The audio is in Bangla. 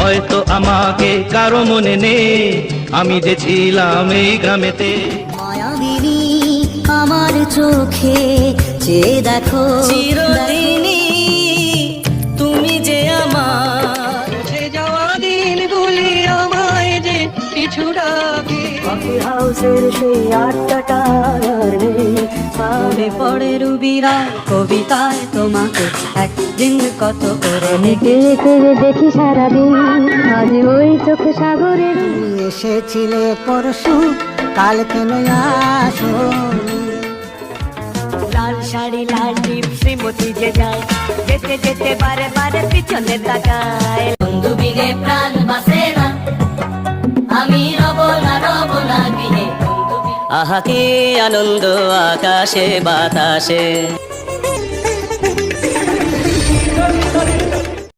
হয়তো আমাকে কারো মনে নেই, আমি যে ছিলাম এই গ্রামেতে। মায়াবিনী আমার চোখে চেয়ে দেখো, চিরদিনই তুমি যে আমার, সে যাওয়া দিনগুলি আমায় যে পিছু ডাকে। কফি হাউসের সেই আড্ডাটা আর নেই, মনে পড়ে রুবিরা কবিতায় তোমাকে একদিন কত করে হেঁটে হেঁটে দেখি সারাদিন, আজ ওই চোখে সাগরের। এসেছিলে পরশু, কাল কেন আসো? লাল শাড়ি লাল টিপ শ্রীমতী যে যায়, যেতে যেতে বারে বারে পিছনে তাকায়। বন্ধু বিনে প্রাণ বাসে না, আমি রব না বিনে। আহা কি আনন্দ আকাশে বাতাসে।